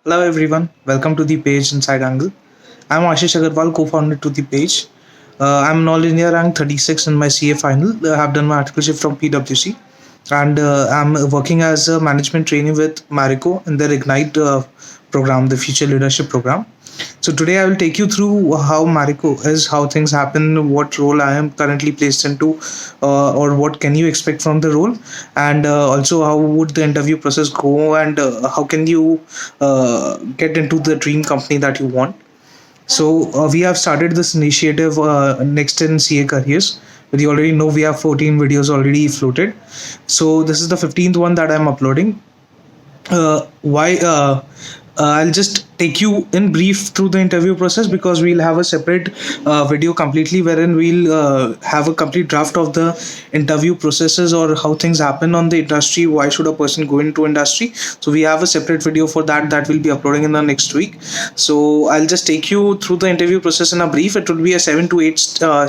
Hello everyone, welcome to the page Inside Angle. I'm Ashish Agarwal, co-founder to the page. I'm an all India rank 36 in my CA final. I have done my articleship from PwC, and I'm working as a management trainee with Marico in their Ignite program, the Future Leadership program. So today I will take you through how Marico is, how things happen, what role I am currently placed into, or what can you expect from the role, and also how would the interview process go, and how can you get into the dream company that you want. So we have started this initiative Next in CA Careers. But you already know we have 14 videos already floated. So this is the 15th one that I'm uploading. Why I'll just take you in brief through the interview process, because we'll have a separate video completely wherein we'll have a complete draft of the interview processes or how things happen on the industry, why should a person go into industry. So we have a separate video for that we'll be uploading in the next week. So I'll just take you through the interview process in a brief. It will be a 7 to 8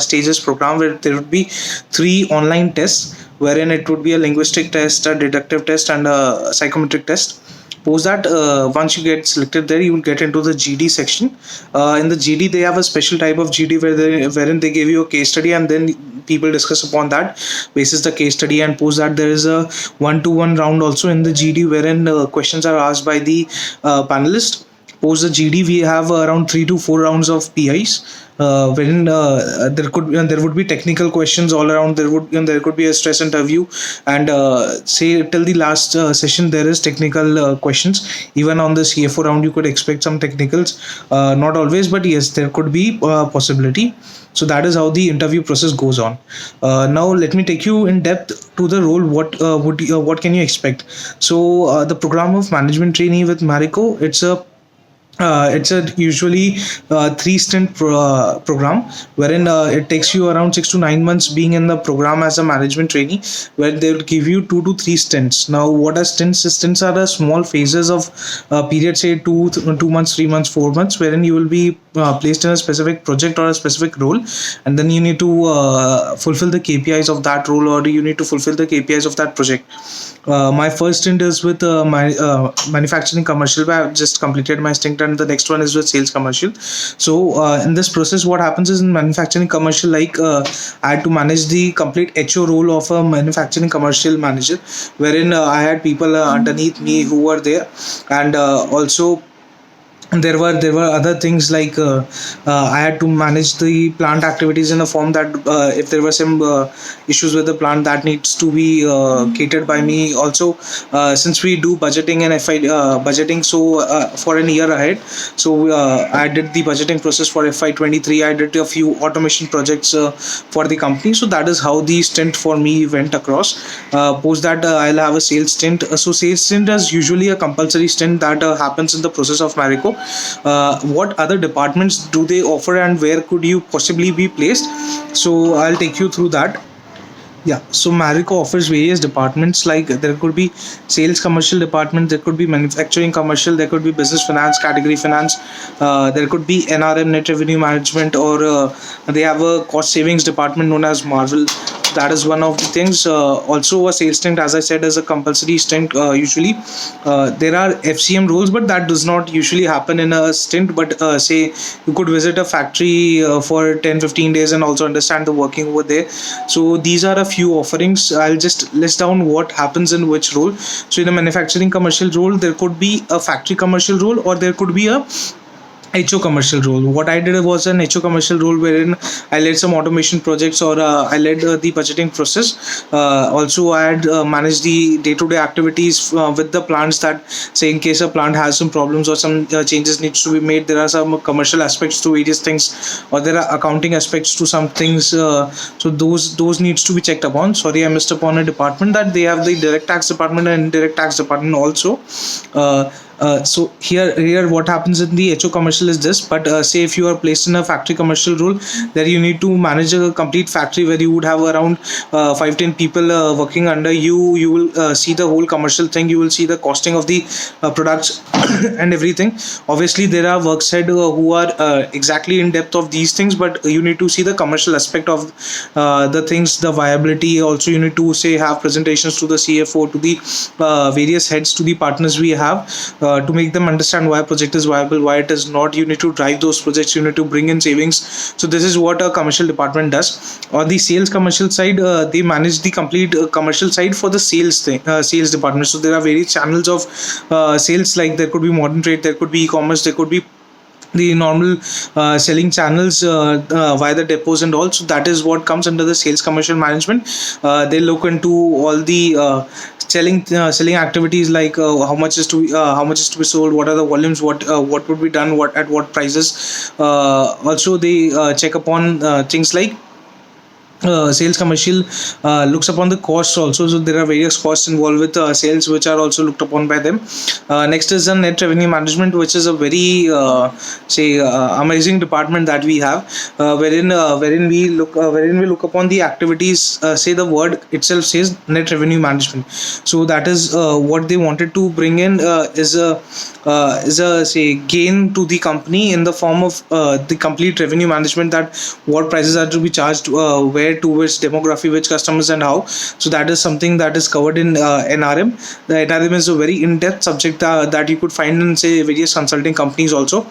stages program where there would be 3 online tests, wherein it would be a linguistic test, a deductive test, and a psychometric test. Post that, once you get selected there, you will get into the GD section. In the GD, they have a special type of GD wherein they give you a case study, and then people discuss upon that basis the case study. And post that, there is a 1-to-1 round also in the GD, wherein questions are asked by the panelist. Post the GD, we have around 3 to 4 rounds of PIs, wherein there would be technical questions all around. There could be a stress interview, and say till the last session there is technical questions. Even on the CFO round, you could expect some technicals. Not always, but yes, there could be possibility. So that is how the interview process goes on. Now let me take you in depth to the role. What can you expect? So the program of management trainee with Marico, it's a usually 3 stint program, wherein it takes you around 6 to 9 months being in the program as a management trainee, where they will give you 2 to 3 stints. Now, what are stints? Stints are the small phases of period, say 2 months, 3 months, 4 months, wherein you will be placed in a specific project or a specific role, and then you need to fulfill the KPIs of that role, or you need to fulfill the KPIs of that project. My first stint is with my manufacturing commercial, where I've just completed my stint, and the next one is with sales commercial. So in this process, what happens is, in manufacturing commercial, I had to manage the complete HO role of a manufacturing commercial manager, wherein I had people underneath me who were there, and also there were other things I had to manage the plant activities in a form that if there were some issues with the plant, that needs to be catered by me. Also, since we do budgeting and FI budgeting, so for an year ahead, so I did the budgeting process for FY23. I did a few automation projects for the company. So that is how the stint for me went across. Post that, I'll have a sales stint. So sales stint is usually a compulsory stint that happens in the process of Marico. What other departments do they offer, and where could you possibly be placed? So I'll take you through that. Yeah, so Marico offers various departments. Like, there could be sales commercial department, there could be manufacturing commercial, there could be business finance, category finance, there could be NRM, net revenue management, or they have a cost savings department known as Marvel. That is one of the things. Also, a sales stint, as I said, is a compulsory stint. Usually, there are FCM roles, but that does not usually happen in a stint. But say you could visit a factory for 10-15 days and also understand the working over there. So these are a few offerings. I'll just list down what happens in which role. So in a manufacturing commercial role, there could be a factory commercial role, or there could be a HO commercial role. What I did was an HO commercial role, wherein I led some automation projects, or I led the budgeting process. Also, I had managed the day-to-day activities with the plants, that say in case a plant has some problems or some changes needs to be made, there are some commercial aspects to various things, or there are accounting aspects to some things. So those needs to be checked upon. Sorry, I missed upon a department, that they have the direct tax department and indirect tax department also. So here what happens in the HO commercial is this. But say if you are placed in a factory commercial role, there you need to manage a complete factory, where you would have around 5-10 people working under you. You will see the whole commercial thing. You will see the costing of the products and everything. Obviously, there are works head who are exactly in depth of these things, but you need to see the commercial aspect of the things, the viability. Also, you need to say have presentations to the CFO, to the various heads, to the partners we have. to make them understand why a project is viable, why it is not. You need to drive those projects, you need to bring in savings. So this is what a commercial department does. On the sales commercial side, they manage the complete commercial side for the sales department. So there are various channels of sales, like there could be modern trade, there could be e-commerce, there could be the normal selling channels via the depots and all. So that is what comes under the sales commercial management. They look into all the selling activities, like how much is to be sold, what are the volumes, what would be done, what at what prices. Also they check upon things like sales commercial looks upon the costs also. So there are various costs involved with sales, which are also looked upon by them. Next is the net revenue management, which is a very amazing department that we have, wherein we look upon the activities. Say the word itself says net revenue management. So that is what they wanted to bring in, is a say gain to the company in the form of the complete revenue management, that what prices are to be charged, where, to which demography, which customers, and how. So that is something that is covered in NRM. The NRM is a very in-depth subject that you could find in, say, various consulting companies also.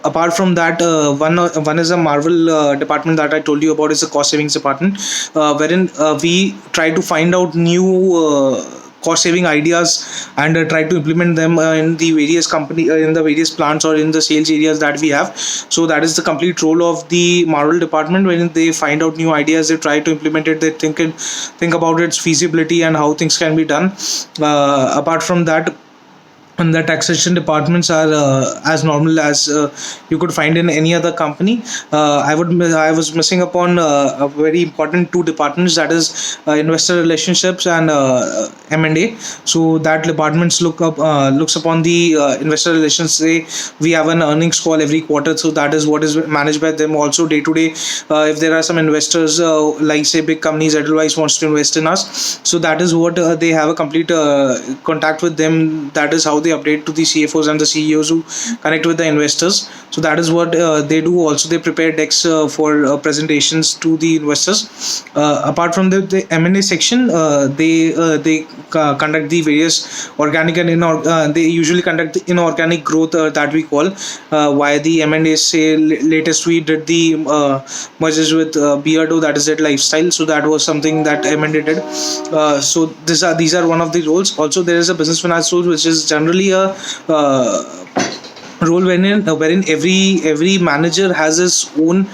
Apart from that, one is a Marvel department that I told you about, is a cost savings department, wherein we try to find out new cost saving ideas and try to implement them in the various plants or in the sales areas that we have. So that is the complete role of the Marvel department. When they find out new ideas, they try to implement it, they think about its feasibility and how things can be done. Apart from that, and the taxation departments are as normal as you could find in any other company. I was missing upon a very important two departments, that is investor relationships and M&A. So that departments looks upon the investor relations. Say we have an earnings call every quarter, so that is what is managed by them. Also day to day, if there are some investors, like say big companies, Edelweiss wants to invest in us, so that is what they have a complete contact with them. That is how they update to the CFOs and the CEOs who connect with the investors. So that is what they do. Also they prepare decks for presentations to the investors. Apart from the M&A section, they conduct the various organic and they usually conduct the inorganic growth that we call via the M&A. Say latest we did the mergers with Beardo, that is it lifestyle. So that was something that M&A did. So these are one of the roles. Also there is a business finance role, which is generally a role wherein every manager has his own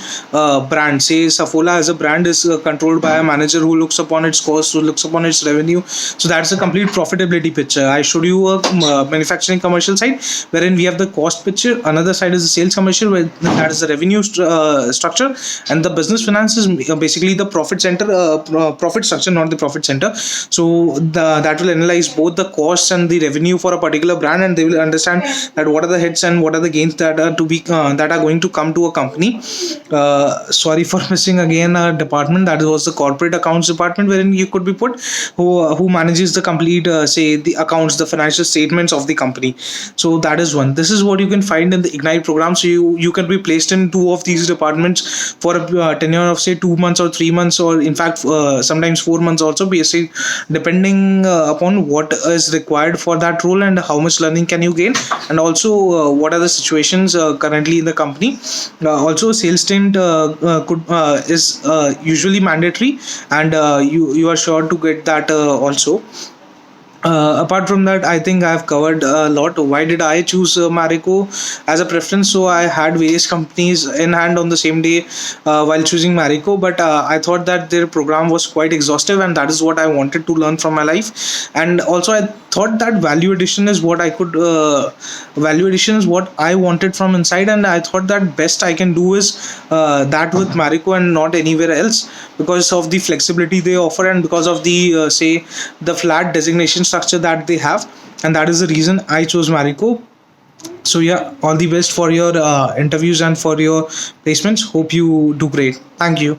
brand. Say Safola as a brand is controlled by a manager who looks upon its cost, who looks upon its revenue. So that's a complete profitability picture. I showed you a manufacturing commercial side, wherein we have the cost picture. Another side is the sales commercial, where that is the revenue structure, and the business finance is basically the profit center, profit structure, not the profit center. So that will analyze both the costs and the revenue for a particular brand, and they will understand that what are the hits and what are the gains that are going to come to a company. Sorry for missing again a department, that was the corporate accounts department, wherein you could be put who manages the complete say the accounts, the financial statements of the company. So that is one. This is what you can find in the Ignite program. So you can be placed in two of these departments for a tenure of say 2 months or 3 months, or in fact sometimes 4 months also, basically depending upon what is required for that role and how much learning can you gain, and also what are the situations currently in the company. Also sales stint is usually mandatory, and you are sure to get that also. Apart from that, I think I've covered a lot. Why did I choose Marico as a preference? So I had various companies in hand on the same day while choosing Marico, but I thought that their program was quite exhaustive, and that is what I wanted to learn from my life. And also I thought that value addition is what I wanted from inside, and I thought that best I can do is that with Marico and not anywhere else, because of the flexibility they offer, and because of the say the flat designation structure that they have, and that is the reason I chose Marico. So yeah, all the best for your interviews and for your placements. Hope you do great. Thank you.